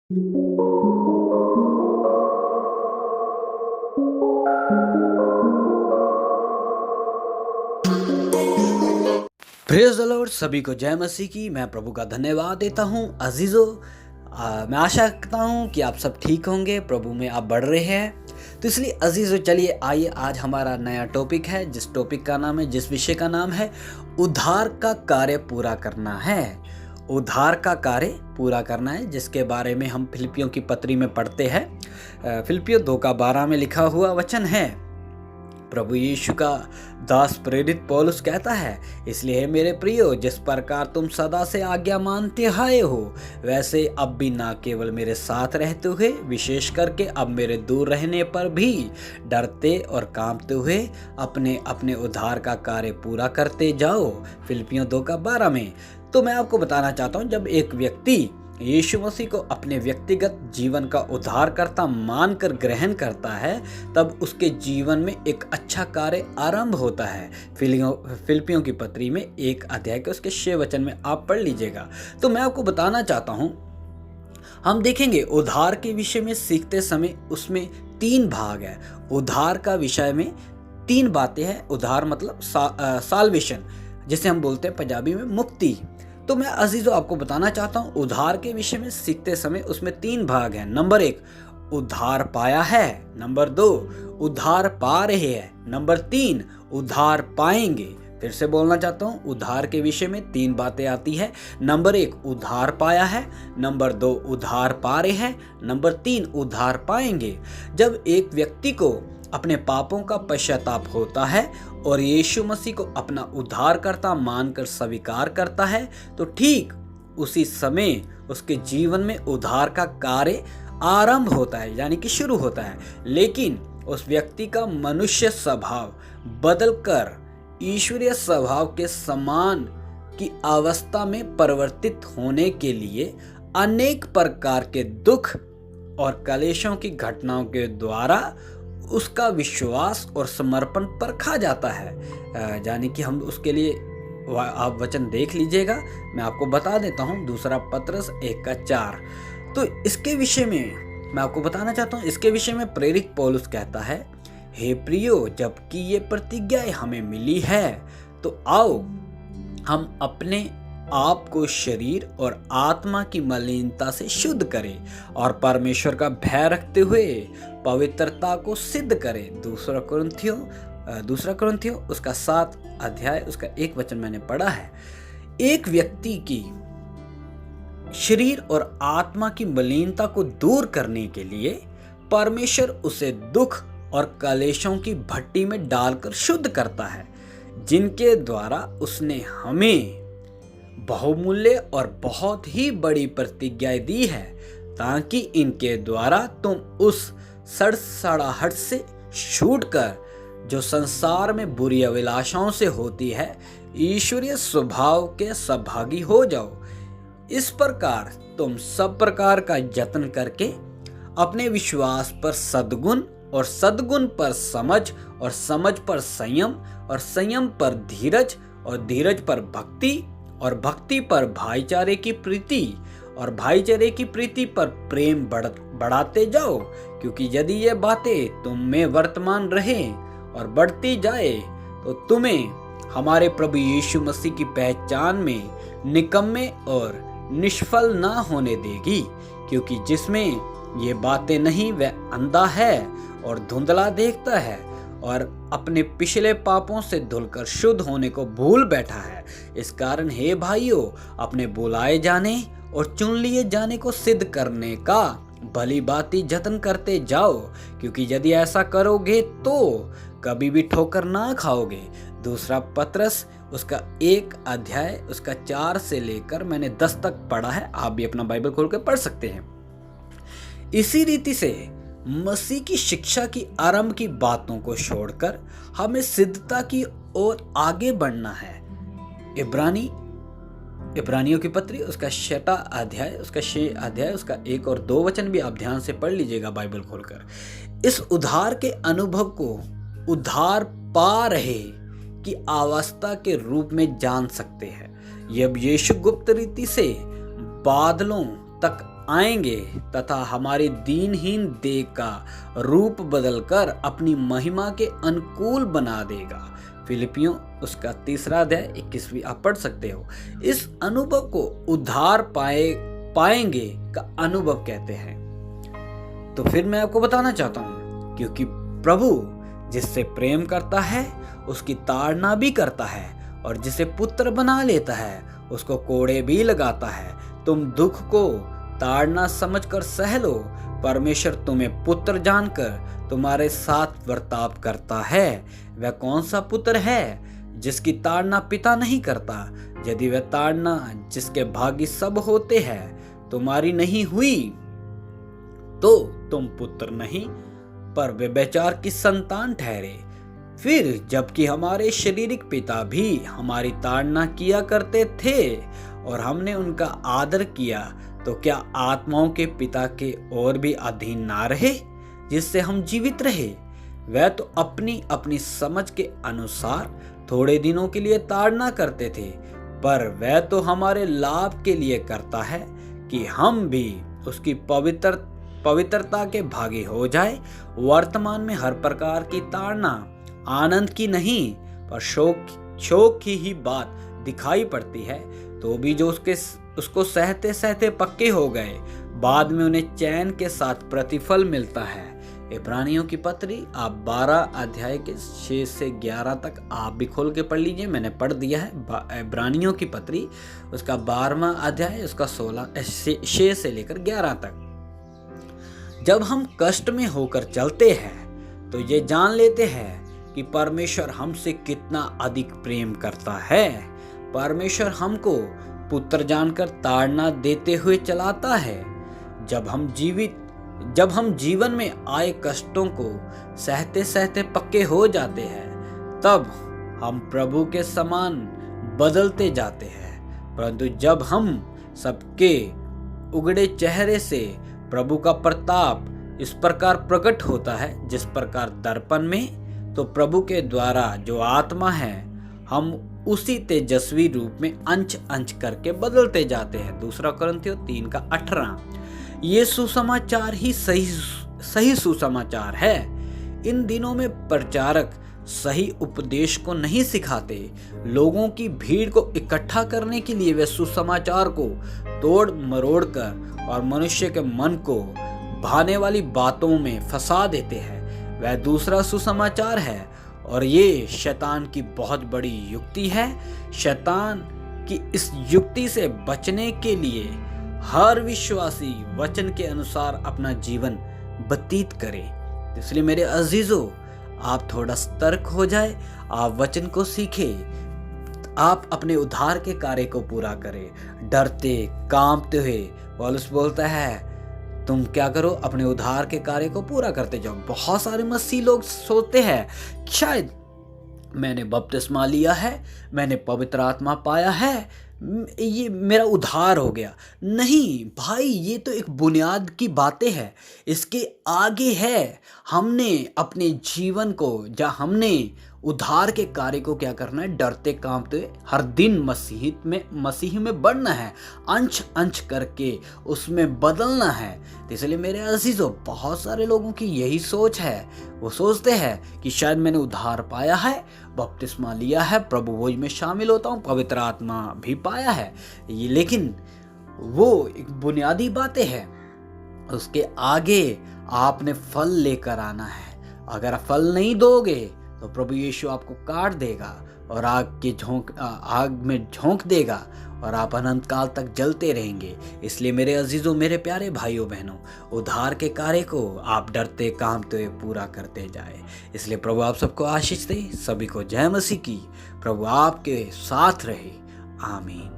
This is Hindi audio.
Praise the Lord. सभी को जय मसीह की। मैं प्रभु का धन्यवाद देता हूँ। अजीज़ों, मैं आशा करता हूँ कि आप सब ठीक होंगे, प्रभु में आप बढ़ रहे हैं। तो इसलिए अजीज़ों, चलिए आइए, आज हमारा नया टॉपिक है, जिस विषय का नाम है उद्धार का कार्य पूरा करना है। उद्धार का कार्य पूरा करना है, जिसके बारे में हम फिलिपियों की पत्री में पढ़ते हैं। फिलिपियों 2:12 में लिखा हुआ वचन है, प्रभु यीशु का दास प्रेरित पौलुस कहता है, इसलिए हे मेरे प्रियो, जिस प्रकार तुम सदा से आज्ञा मानते आए हो, वैसे अब भी ना केवल मेरे साथ रहते हुए, विशेष करके अब मेरे दूर रहने पर भी डरते और कांपते हुए अपने अपने उद्धार का कार्य पूरा करते जाओ। फिलिपियों 2:12 में। तो मैं आपको बताना चाहता हूँ, जब एक व्यक्ति यीशु मसीह को अपने व्यक्तिगत जीवन का उद्धारकर्ता मानकर ग्रहण करता है, तब उसके जीवन में एक अच्छा कार्य आरंभ होता है। फिलिपियों की पत्री में 1 अध्याय के उसके 6 वचन में आप पढ़ लीजिएगा। तो मैं आपको बताना चाहता हूँ, हम देखेंगे उद्धार के विषय में सीखते समय उसमें 3 भाग है। उद्धार का विषय में 3 बातें हैं। उद्धार मतलब साल्वेशन, जिसे हम बोलते हैं पंजाबी में मुक्ति। तो मैं अजीजों आपको बताना चाहता हूँ, उद्धार के विषय में सीखते समय उसमें 3 भाग हैं। नंबर 1, उद्धार पाया है। नंबर 2, उद्धार पा रहे हैं। नंबर 3, उद्धार पाएंगे। फिर से बोलना चाहता हूँ, उद्धार के विषय में 3 बातें आती है। नंबर 1, उद्धार पाया है। नंबर 2, उद्धार पा रहे हैं। नंबर 3, उद्धार पाएंगे। जब एक व्यक्ति को अपने पापों का पश्चाताप होता है और यीशु मसीह को अपना उद्धारकर्ता मानकर स्वीकार करता है, तो ठीक उसी समय उसके जीवन में उद्धार का कार्य आरंभ होता है, यानी कि शुरू होता है। लेकिन उस व्यक्ति का मनुष्य स्वभाव बदलकर ईश्वरीय स्वभाव के समान की अवस्था में परिवर्तित होने के लिए अनेक प्रकार के दुख और क्लेशों की घटनाओं के द्वारा उसका विश्वास और समर्पण परखा जाता है। यानी कि हम उसके लिए, आप वचन देख लीजिएगा, मैं आपको बता देता हूँ। दूसरा पत्रस 1:4। तो इसके विषय में मैं आपको बताना चाहता हूँ, इसके विषय में प्रेरित पौलुस कहता है, हे प्रियो, जबकि ये प्रतिज्ञाएं हमें मिली है, तो आओ हम अपने आप को शरीर और आत्मा की मलिनता से शुद्ध करें और परमेश्वर का भय रखते हुए पवित्रता को सिद्ध करें। दूसरा कुरिन्थियों उसका 7 अध्याय उसका 1 वचन मैंने पढ़ा है। एक व्यक्ति की शरीर और आत्मा की मलिनता को दूर करने के लिए परमेश्वर उसे दुख और क्लेशों की भट्टी में डालकर शुद्ध करता है, जिनके द्वारा उसने हमें बहुमूल्य और बहुत ही बड़ी प्रतिज्ञाएं दी है, ताकि इनके द्वारा तुम उस सड़सड़ाहट से छूटकर, जो संसार में बुरी अभिलाषाओं से होती है, ईश्वरीय स्वभाव के सहभागी हो जाओ। इस प्रकार तुम सब प्रकार का यत्न करके अपने विश्वास पर सद्गुण और सद्गुण पर समझ और समझ पर संयम और संयम पर धीरज और धीरज पर भक्ति और भक्ति पर भाईचारे की प्रीति और भाईचारे की प्रीति पर प्रेम बढ़ाते जाओ, क्योंकि यदि ये बातें तुम में वर्तमान रहे और बढ़ती जाए, तो तुम्हें हमारे प्रभु यीशु मसीह की पहचान में निकम्मे और निष्फल ना होने देगी। क्योंकि जिसमें ये बातें नहीं, वह अंधा है और धुंधला देखता है और अपने पिछले पापों से धुलकर शुद्ध होने को भूल बैठा है। इस कारण हे भाइयों, अपने बुलाए जाने और चुन लिए जाने को सिद्ध करने का भली भांति जतन करते जाओ, क्योंकि यदि ऐसा करोगे तो कभी भी ठोकर ना खाओगे। दूसरा पत्रस उसका 1 अध्याय उसका 4 से लेकर मैंने 10 तक पढ़ा है, आप भी अपना बाइबल खोल कर पढ़ सकते हैं। इसी रीति से मसीह की शिक्षा की आरंभ की बातों को छोड़कर हमें सिद्धता की ओर आगे बढ़ना है। इब्रानियों की पत्री उसका 6 अध्याय उसका 1 और 2 वचन भी आप ध्यान से पढ़ लीजिएगा बाइबल खोलकर। इस उद्धार के अनुभव को उद्धार पा रहे की अवस्था के रूप में जान सकते हैं। जब यीशु गुप्त रीति से बादलों तक आएंगे तथा हमारी दीनहीन देह का रूप बदलकर अपनी महिमा के अनुकूल बना देगा। फिलिपियों उसका 3 अध्याय 21 आप पढ़ सकते हो। इस अनुभव को उद्धार पाएंगे का अनुभव कहते हैं। तो फिर मैं आपको बताना चाहता हूं, क्योंकि प्रभु जिससे प्रेम करता है उसकी ताड़ना भी करता है, और जिसे पुत्र बना लेता है उसको कोड़े भी लगाता है। तुम दुख को ताड़ना समझकर सह लो, परमेश्वर तुम्हें पुत्र जानकर तुम्हारे साथ बर्ताव करता है। वह कौन सा पुत्र है जिसकी ताड़ना पिता नहीं करता? यदि वह ताड़ना जिसके भागी सब होते हैं तुम्हारी नहीं हुई, तो तुम पुत्र नहीं पर व्यभिचार की संतान ठहरे। फिर जबकि हमारे शारीरिक पिता भी हमारी ताड़ना किया करते थे और हमने उनका आदर किया, तो क्या आत्माओं के पिता के और भी अधीन ना रहे, जिससे हम जीवित रहे? वह तो अपनी अपनी समझ के अनुसार थोड़े दिनों के लिए ताड़ना करते थे, पर वह तो हमारे लाभ के लिए करता है कि हम भी उसकी पवित्रता के भागी हो जाए। वर्तमान में हर प्रकार की ताड़ना आनंद की नहीं पर शोक की ही बात दिखाई पड़ती है, तो भी जो उसको सहते सहते पक्के हो गए, बाद में उन्हें चैन के साथ प्रतिफल मिलता है। इब्रानियों की पत्री आप 12 अध्याय के 6 से 11 तक आप भी खोल के पढ़ लीजिए, मैंने पढ़ दिया है। इब्रानियों की पत्री उसका 12वां अध्याय उसका 6 से लेकर 11 तक। जब हम कष्ट में होकर चलते हैं तो ये जान लेते हैं कि परमेश्वर हमसे कितना अधिक प्रेम करता है। परमेश्वर हमको पुत्र जानकर ताड़ना देते हुए चलाता है। जब हम जीवन में आए कष्टों को सहते सहते पक्के हो जाते हैं, तब हम प्रभु के समान बदलते जाते हैं। परंतु जब हम सबके उगड़े चेहरे से प्रभु का प्रताप इस प्रकार प्रकट होता है जिस प्रकार दर्पण में, तो प्रभु के द्वारा जो आत्मा है हम उसी तेजस्वी रूप में अंश अंश करके बदलते जाते हैं। 2 कुरिन्थियों 3:18। ये सुसमाचार ही सही सुसमाचार है। इन दिनों में प्रचारक सही उपदेश को नहीं सिखाते। लोगों की भीड़ को इकट्ठा करने के लिए वे सुसमाचार को तोड़ मरोड़ कर और मनुष्य के मन को भाने वाली बातों में फंसा देते हैं। वह दूसरा सुसमाचार है, और ये शैतान की बहुत बड़ी युक्ति है। शैतान की इस युक्ति से बचने के लिए हर विश्वासी वचन के अनुसार अपना जीवन व्यतीत करे। इसलिए मेरे अजीजों, आप थोड़ा सतर्क हो जाए, आप वचन को सीखें, आप अपने उद्धार के कार्य को पूरा करें डरते कांपते हुए। पौलुस बोलता है तुम क्या करो, अपने उद्धार के कार्य को पूरा करते जाओ। बहुत सारे मसीह लोग सोचते हैं शायद मैंने बपतिस्मा लिया है, मैंने पवित्र आत्मा पाया है, ये मेरा उद्धार हो गया। नहीं भाई, ये तो एक बुनियाद की बातें हैं। इसके आगे है हमने अपने जीवन को, जहाँ हमने उद्धार के कार्य को क्या करना है, डरते कांपते हर दिन मसीह में बढ़ना है, अंश अंश करके उसमें बदलना है। तो इसलिए मेरे अजीजों, बहुत सारे लोगों की यही सोच है। वो सोचते हैं कि शायद मैंने उद्धार पाया है, बपतिस्मा लिया है, प्रभु भोज में शामिल होता हूँ, पवित्र आत्मा भी पाया है, ये लेकिन वो एक बुनियादी बातें हैं। उसके आगे आपने फल लेकर आना है। अगर फल नहीं दोगे तो प्रभु यीशु आपको काट देगा और आग में झोंक देगा और आप अनंत काल तक जलते रहेंगे। इसलिए मेरे अजीजों, मेरे प्यारे भाइयों बहनों, उद्धार के कार्य को आप डरते कांपते हुए पूरा करते जाए। इसलिए प्रभु आप सबको आशीष दे। सभी को जय मसीह की। प्रभु आपके साथ रहे। आमीन।